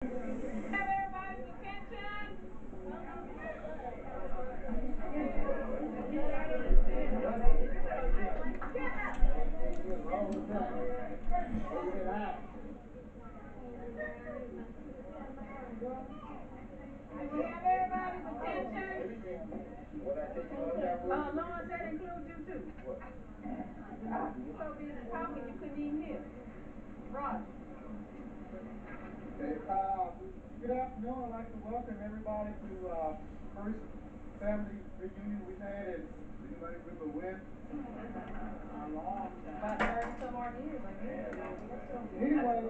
Everybody's attention. Do we have everybody's attention? Lawrence, that includes you too. You're so busy talking you couldn't even hear. Roger. Okay, good afternoon. I'd like to welcome everybody to first family reunion we've had in anybody remember when? A long time. About 30 some odd years, I guess. Anyway,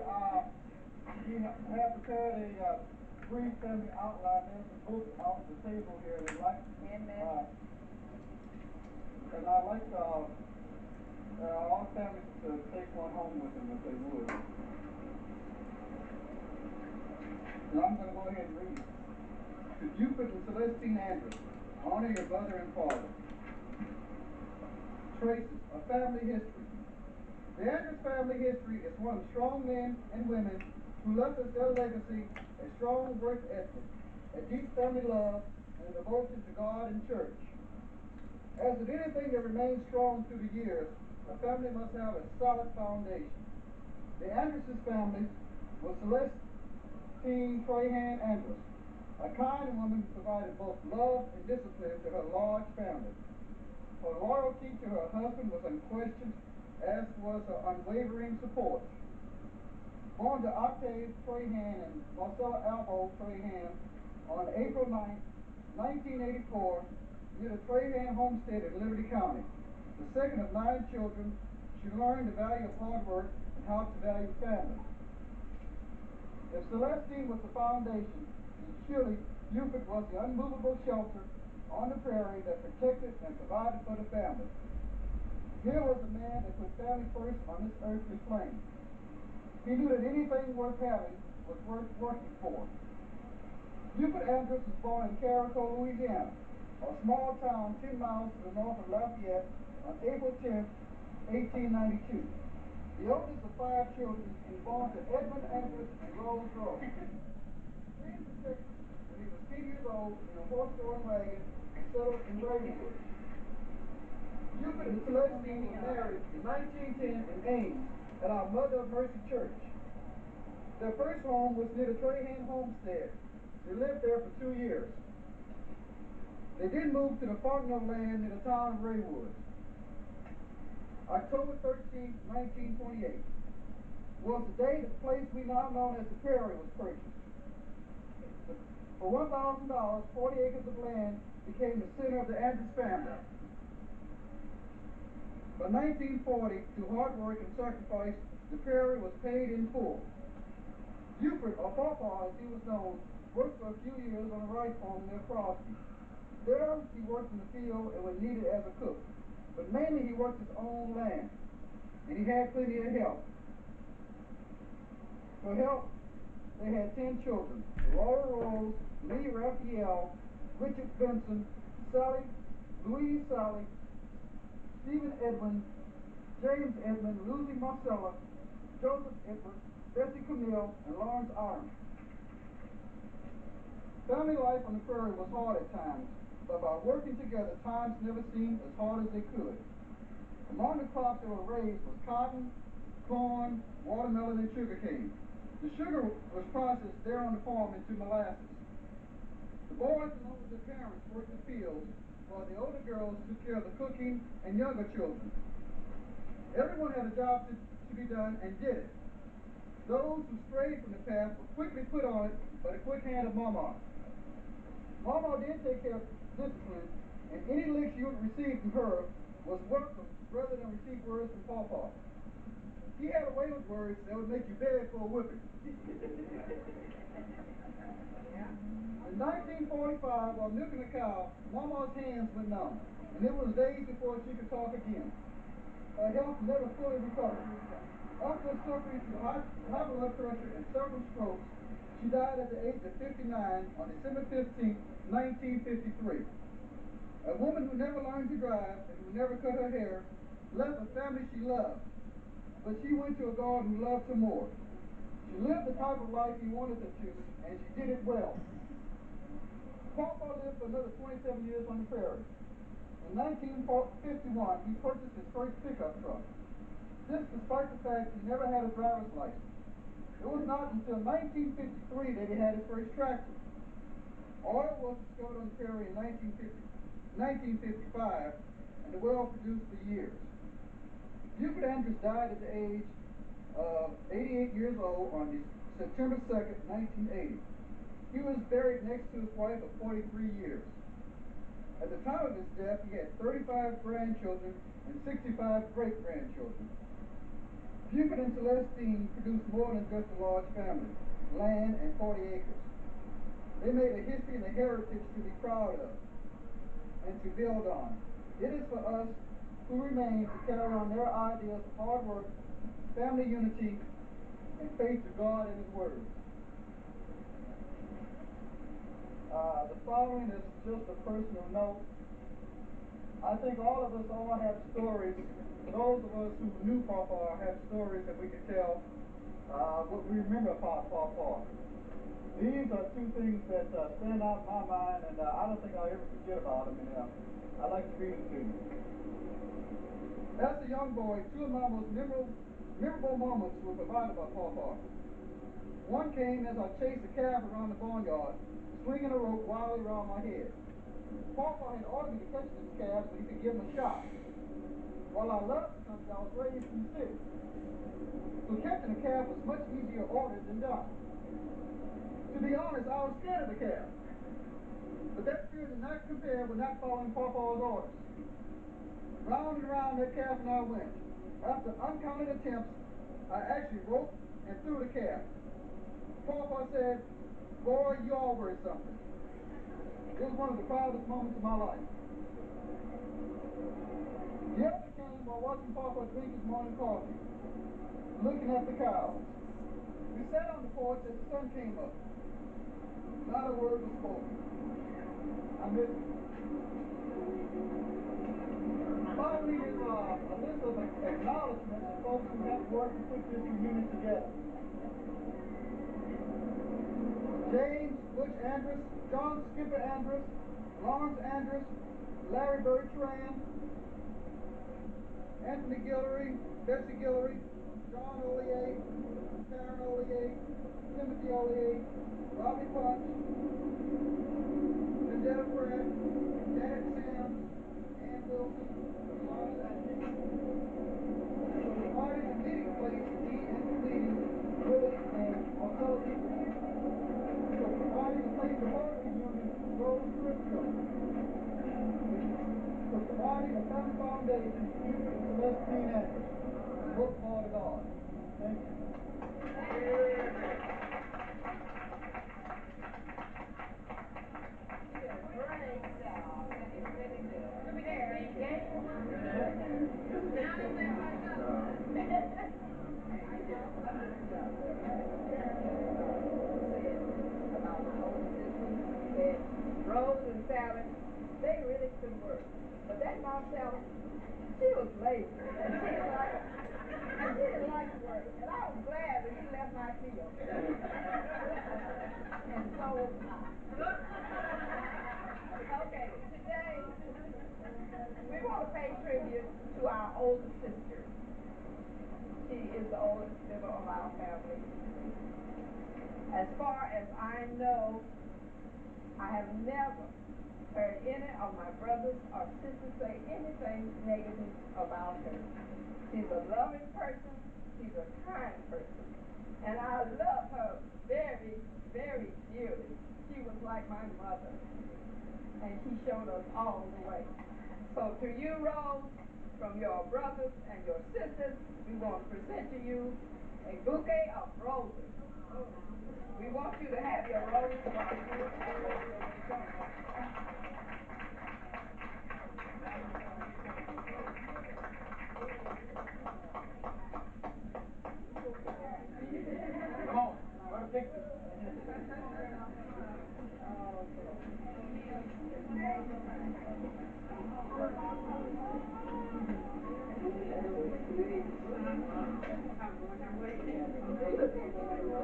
we have prepared a brief family outline. There's a book out the table here that I'd like and I'd like all families to take one home with them if they would. Now I'm going to go ahead and read. To Buford and Celestine Andress, honor your mother and father. Traces of family history. The Andress family history is one of strong men and women who left us their legacy, a strong work ethic, a deep family love, and a devotion to God and church. As with anything that remains strong through the years, a family must have a solid foundation. The Andress family was Celestine Trahan Andress, a kind woman who provided both love and discipline to her large family. Her loyalty to her husband was unquestioned, as was her unwavering support. Born to Octave Trahan and Marcella Albo Trahan on April 9, 1984, near the Trahan homestead in Liberty County. The second of 9 children, she learned the value of hard work and how to value family. If Celestine was the foundation, then surely Buford was the unmovable shelter on the prairie that protected and provided for the family. Here was a man that put family first on this earthly plane. He knew that anything worth having was worth working for. Buford Andress was born in Carico, Louisiana, a small town 10 miles to the north of Lafayette, on April 10, 1892. The oldest of 5 children, he was born to Edmund Andress and Rose Rose. Came to Texas when he was 10 years old in a horse-drawn wagon and settled in Ravenwood. Buford and Celestine were married in 1910 in Ames at our Mother of Mercy Church. Their first home was near the Trahan homestead. They lived there for 2 years. They then moved to the Fontenot land near the town of Raywood. October 13, 1928 was the day the place we now know as the Prairie was purchased. For $1,000, 40 acres of land became the center of the Andress family. By 1940, through hard work and sacrifice, the Prairie was paid in full. Buford, or Pawpaw as he was known, worked for a few years on a rice farm near Crosby. There, he worked in the field and was needed as a cook. But mainly he worked his own land, and he had plenty of help. For help, they had 10 children: Laura Rose, Lee Raphael, Richard Benson, Sally, Louise Sally, Stephen Edwin, James Edmund, Lucy Marcella, Joseph Edward, Bessie Camille, and Lawrence Arm. Family life on the prairie was hard at times, but by working together, times never seemed as hard as they could. Among the crops that were raised was cotton, corn, watermelon, and sugarcane. The sugar was processed there on the farm into molasses. The boys, along with their parents, worked the fields, while the older girls took care of the cooking and younger children. Everyone had a job to be done and did it. Those who strayed from the path were quickly put on it by the quick hand of Mama. Mama did take care of discipline, and any licks you would receive from her was welcome rather than receive words from Pawpaw. He had a way with words that would make you beg for a whipping. In 1945, while milking a cow, Mama's hands went numb, and it was days before she could talk again. Her health never fully recovered. After suffering through high blood pressure and several strokes, she died at the age of 59 on December 15, 1953. A woman who never learned to drive and who never cut her hair left a family she loved, but she went to a God who loved her more. She lived the type of life he wanted her to, and she did it well. Papa lived for another 27 years on the prairie. In 1951, he purchased his first pickup truck. This despite the fact he never had a driver's license. It was not until 1953 that he had his first tractor. Oil was discovered on the prairie in 1955, and the well produced for years. Buford Andress died at the age of 88 years old on September 2nd, 1980. He was buried next to his wife of 43 years. At the time of his death, he had 35 grandchildren and 65 great-grandchildren. Buford and Celestine produced more than just a large family, land and 40 acres. They made a history and a heritage to be proud of and to build on. It is for us who remain to carry on their ideas of hard work, family unity, and faith to God and His Word. The following is just a personal note. I think all of us all have stories. Those of us who knew Papa have stories that we could tell what we remember about Papa. These are two things that stand out in my mind, and I don't think I'll ever forget about them, and I'd like to read them to you. As a young boy, two of my most memorable moments were provided by Papa. One came as I chased a calf around the barnyard, swinging a rope wildly around my head. Papa had ordered me to catch this calf so he could give him a shot. While I loved the country, I was raised in the city. So catching a calf was much easier ordered than done. To be honest, I was scared of the calf. But that fear did not compare with not following Papa's orders. Round and round that calf and I went. After uncounted attempts, I actually roped and threw the calf. Papa said, "Boy, you all were something." It was one of the proudest moments of my life. The other came while watching Papa drink his morning coffee, looking at the cows. We sat on the porch as the sun came up. Not a word was spoken. I miss it. Following is a list of acknowledgments of folks who have worked to put this reunion together. James Butch Andress, John Skipper Andress, Lawrence Andress, Larry Bertrand, Anthony Guillory, Betsy Guillory, John Ollier, Karen Ollier, Timothy Ollier, Robbie Punch, Lindell Pratt, Janet Sims, Ann Wilson, Lawrence Andress. For providing a meeting place to meet and completing Willie and Mortality. For providing a place to hold a reunion, Rose Briscoe. For providing a family foundation to Buford and Celestine Andress. And most of all to God. Thank you. Rose and Sally, they really could work. But that Marcella, she was lazy. And she didn't like to work. And I was glad when she left my field. And so was I. Okay, today we want to pay tribute to our older sister. She is the oldest member of our family. As far as I know, I have never heard any of my brothers or sisters say anything negative about her. She's a loving person. She's a kind person. And I love her very, very dearly. She was like my mother. And she showed us all the way. So to you, Rose, from your brothers and your sisters, we want to present to you a bouquet of roses. We want you to have your roses while you Come on, what a picture.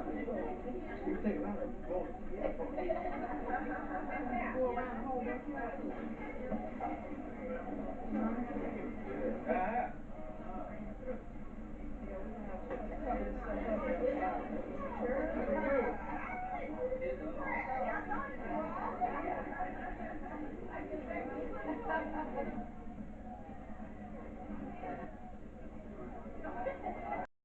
You take them out and go on. Go around the whole backyard. Ah. Yeah, we're gonna have to cover this stuff up with